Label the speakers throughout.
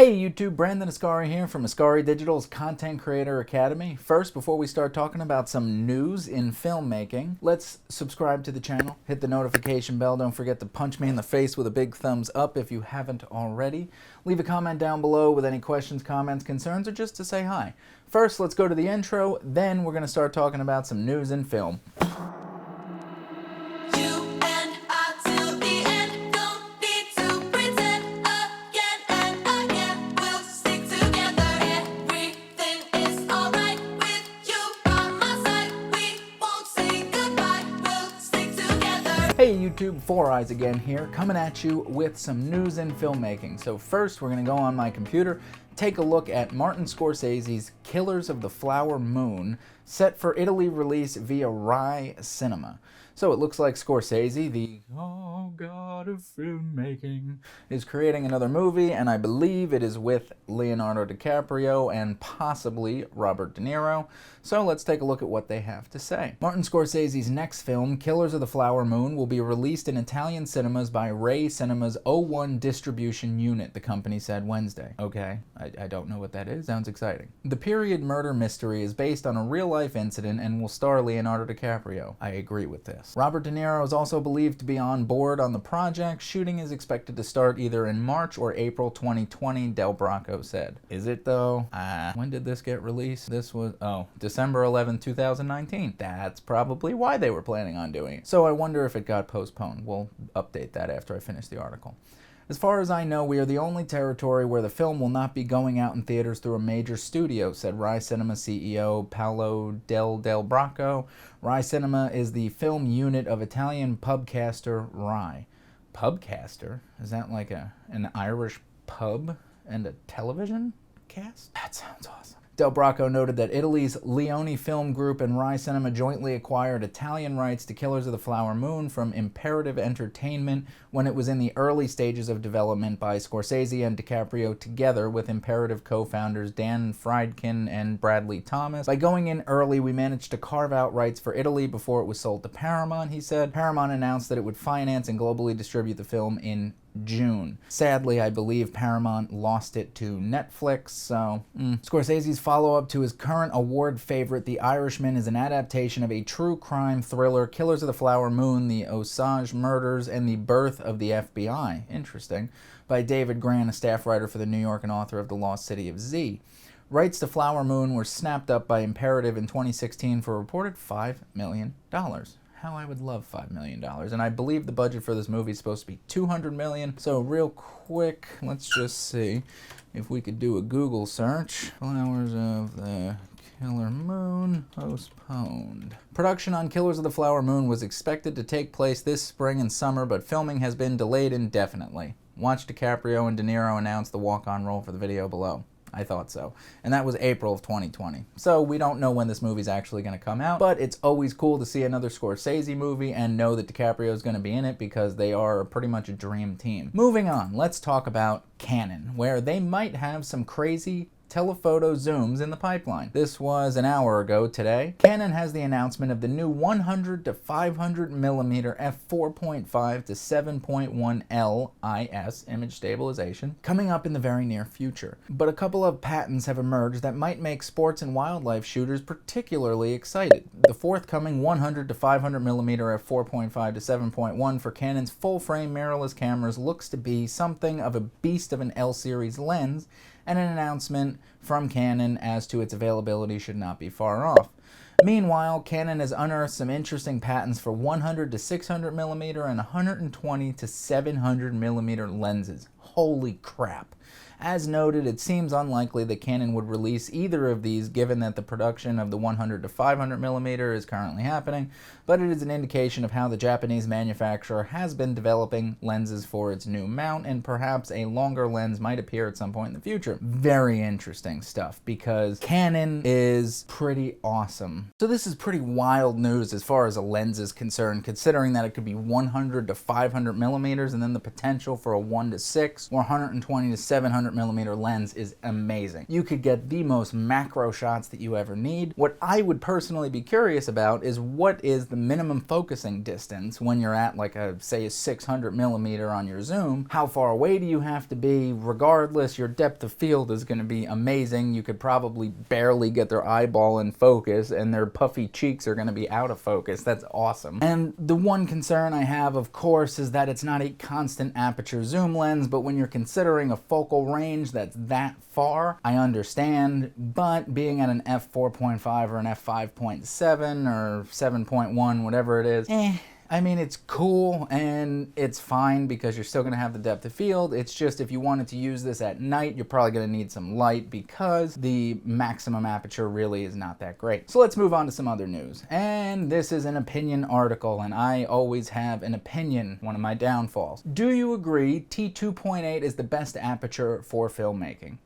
Speaker 1: Hey YouTube, Brandon Ascari here from Ascari Digital's Content Creator Academy. First, before we start talking about some news in filmmaking, let's subscribe to the channel, hit the notification bell, don't forget to punch me in the face with a big thumbs up if you haven't already. Leave a comment down below with any questions, comments, concerns, or just to say hi. First, let's go to the intro, then we're going to start talking about some news in film. Hey YouTube, Four Eyes again here, coming at you with some news in filmmaking. So first, we're going to go on my computer, take a look at Martin Scorsese's Killers of the Flower Moon, set for Italy release via Rai Cinema. So it looks like Scorsese, the god of filmmaking, is creating another movie, and I believe it is with Leonardo DiCaprio and possibly Robert De Niro. So let's take a look at what they have to say. Martin Scorsese's next film, Killers of the Flower Moon, will be released in Italian cinemas by Rai Cinema's O1 distribution unit, the company said Wednesday. Okay, I don't know what that is. Sounds exciting. The period murder mystery is based on a real-life incident and will star Leonardo DiCaprio. I agree with this. Robert De Niro is also believed to be on board on the project. Shooting is expected to start either in March or April 2020, Del Bracco said. Is it though? When did this get released? This was, December 11, 2019. That's probably why they were planning on doing it. So I wonder if it got postponed. We'll update that after I finish the article. As far as I know, we are the only territory where the film will not be going out in theaters through a major studio, said Rai Cinema CEO Paolo Del Bracco. Rai Cinema is the film unit of Italian pubcaster Rai. Pubcaster? Is that like an Irish pub and a television cast? That sounds awesome. Del Bracco noted that Italy's Leone Film Group and Rai Cinema jointly acquired Italian rights to Killers of the Flower Moon from Imperative Entertainment when it was in the early stages of development by Scorsese and DiCaprio together with Imperative co-founders Dan Friedkin and Bradley Thomas. By going in early, we managed to carve out rights for Italy before it was sold to Paramount, he said. Paramount announced that it would finance and globally distribute the film in June. Sadly, I believe Paramount lost it to Netflix, so Scorsese's follow-up to his current award favorite, The Irishman, is an adaptation of a true crime thriller, Killers of the Flower Moon, the Osage Murders, and the Birth of the FBI. Interesting. By David Grant, a staff writer for The New York and author of The Lost City of Z. Rights to Flower Moon were snapped up by Imperative in 2016 for a reported $5 million. How I would love $5 million. And I believe the budget for this movie is supposed to be $200 million. So real quick, let's just see if we could do a Google search. Flowers of the Killer Moon postponed. Production on Killers of the Flower Moon was expected to take place this spring and summer, but filming has been delayed indefinitely. Watch DiCaprio and De Niro announce the walk-on role for the video below. I thought so. And that was April of 2020. So we don't know when this movie's actually going to come out, but it's always cool to see another Scorsese movie and know that DiCaprio is going to be in it because they are pretty much a dream team. Moving on, let's talk about Canon, where they might have some crazy telephoto zooms in the pipeline. This was an hour ago today. Canon has the announcement of the new 100 to 500 millimeter f4.5 to 7.1L IS image stabilization coming up in the very near future. But a couple of patents have emerged that might make sports and wildlife shooters particularly excited. The forthcoming 100 to 500 millimeter f4.5 to 7.1 for Canon's full-frame mirrorless cameras looks to be something of a beast of an L-series lens, and an announcement from Canon as to its availability should not be far off. Meanwhile, Canon has unearthed some interesting patents for 100 to 600 millimeter and 120 to 700 millimeter lenses. Holy crap. As noted, it seems unlikely that Canon would release either of these given that the production of the 100 to 500 millimeter is currently happening, but it is an indication of how the Japanese manufacturer has been developing lenses for its new mount, and perhaps a longer lens might appear at some point in the future. Very interesting stuff, because Canon is pretty awesome. So this is pretty wild news as far as a lens is concerned, considering that it could be 100 to 500 millimeters and then the potential for a 1 to 6 or 120 to 7 700mm lens is amazing. You could get the most macro shots that you ever need. What I would personally be curious about is what is the minimum focusing distance when you're at like a, say, a 600mm on your zoom. How far away do you have to be? Regardless, your depth of field is going to be amazing. You could probably barely get their eyeball in focus and their puffy cheeks are going to be out of focus. That's awesome. And the one concern I have, of course, is that it's not a constant aperture zoom lens, but when you're considering a focal range that's that far, I understand, but being at an f4.5 or an f5.7 or 7.1, whatever it is, I mean, it's cool and it's fine because you're still going to have the depth of field. It's just if you wanted to use this at night, you're probably going to need some light because the maximum aperture really is not that great. So let's move on to some other news. And this is an opinion article, and I always have an opinion, one of my downfalls. Do you agree T2.8 is the best aperture for filmmaking?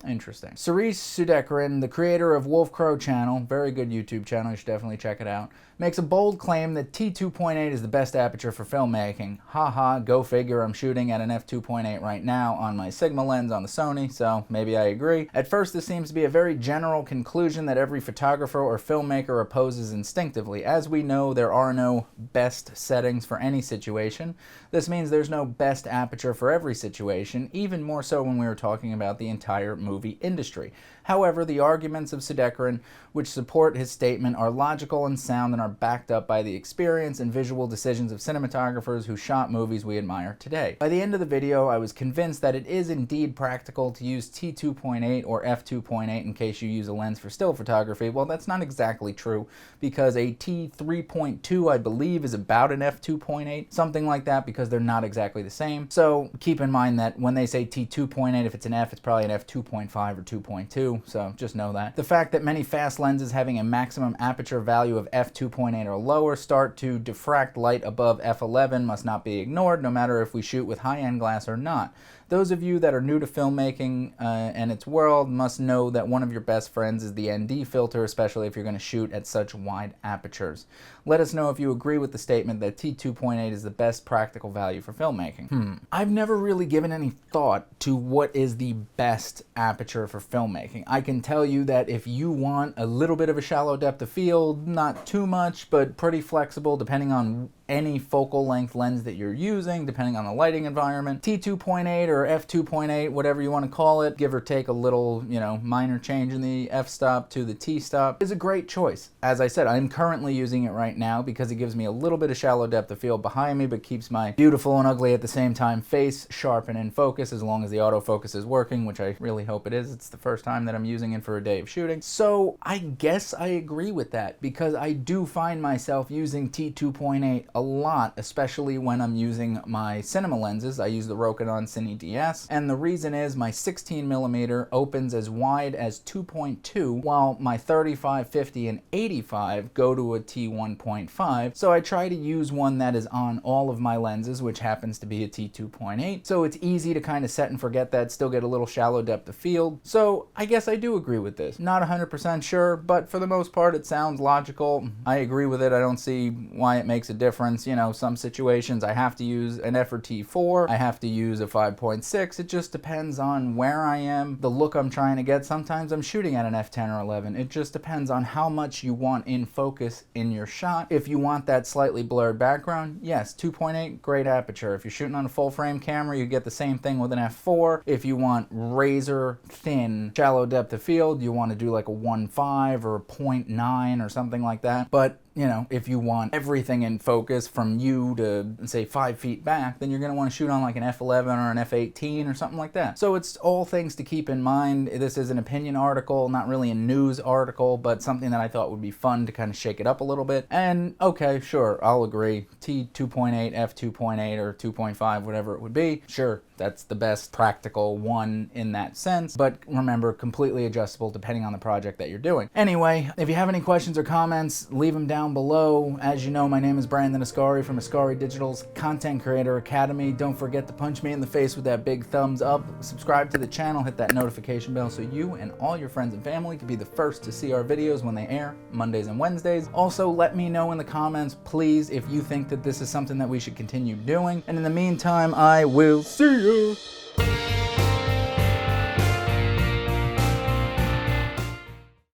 Speaker 1: Interesting. Cerise Sudekaran, the creator of Wolf Crow channel, very good YouTube channel, you should definitely check it out, makes a bold claim that T2.8 is the best aperture for filmmaking. Haha, go figure, I'm shooting at an f2.8 right now on my Sigma lens on the Sony, so maybe I agree. At first, this seems to be a very general conclusion that every photographer or filmmaker opposes instinctively. As we know, there are no best settings for any situation. This means there's no best aperture for every situation, even more so when we were talking about the entire movie industry. However, the arguments of Sudekaran, which support his statement, are logical and sound and are backed up by the experience and visual decisions of cinematographers who shot movies we admire today. By the end of the video, I was convinced that it is indeed practical to use T2.8 or f2.8 in case you use a lens for still photography. Well, that's not exactly true, because a T3.2, I believe, is about an f2.8, something like that, because they're not exactly the same. So keep in mind that when they say T2.8, if it's an f, it's probably an f2.5 or 2.2. So just know that. The fact that many fast lenses having a maximum aperture value of f2.8 or lower start to diffract light above f11 must not be ignored, no matter if we shoot with high-end glass or not. Those of you that are new to filmmaking and its world must know that one of your best friends is the ND filter, especially if you're going to shoot at such wide apertures. Let us know if you agree with the statement that T2.8 is the best practical value for filmmaking. I've never really given any thought to what is the best aperture for filmmaking. I can tell you that if you want a little bit of a shallow depth of field, not too much, but pretty flexible depending on any focal length lens that you're using, depending on the lighting environment, T2.8 or f2.8, whatever you want to call it, give or take a little, minor change in the f-stop to the t-stop, is a great choice. As I said, I'm currently using it right now because it gives me a little bit of shallow depth of field behind me, but keeps my beautiful and ugly at the same time face sharp and in focus, as long as the autofocus is working, which I really hope it is. It's the first time that I'm using it for a day of shooting. So I guess I agree with that, because I do find myself using T2.8 a lot, especially when I'm using my cinema lenses. I use the Rokinon Cine DS, and the reason is my 16mm opens as wide as 2.2, while my 35, 50, and 85 go to a T1.5, so I try to use one that is on all of my lenses, which happens to be a T2.8, so it's easy to kind of set and forget that, still get a little shallow depth of field. So I guess I do agree with this. Not 100% sure, but for the most part it sounds logical. I agree with it. I don't see why it makes a difference. Some situations I have to use an F or T4, I have to use a 5.6. It just depends on where I am, the look I'm trying to get. Sometimes I'm shooting at an F10 or 11. It just depends on how much you want in focus in your shot. If you want that slightly blurred background, yes, 2.8, great aperture. If you're shooting on a full frame camera, you get the same thing with an F4. If you want razor thin, shallow depth of field, you want to do like a 1.5 or a 0.9 or something like that. But if you want everything in focus from you to, say, 5 feet back, then you're going to want to shoot on like an f11 or an f18 or something like that. So it's all things to keep in mind. This is an opinion article, not really a news article, but something that I thought would be fun to kind of shake it up a little bit. And okay, sure, I'll agree. T2.8, f2.8, or 2.5, whatever it would be, sure, that's the best practical one in that sense. But remember, completely adjustable depending on the project that you're doing. Anyway, if you have any questions or comments, leave them down below. As you know, my name is Brandon Ascari from Ascari Digital's Content Creator Academy. Don't forget to punch me in the face with that big thumbs up. Subscribe to the channel, hit that notification bell so you and all your friends and family can be the first to see our videos when they air, Mondays and Wednesdays. Also, let me know in the comments, please, if you think that this is something that we should continue doing. And in the meantime, I will see you.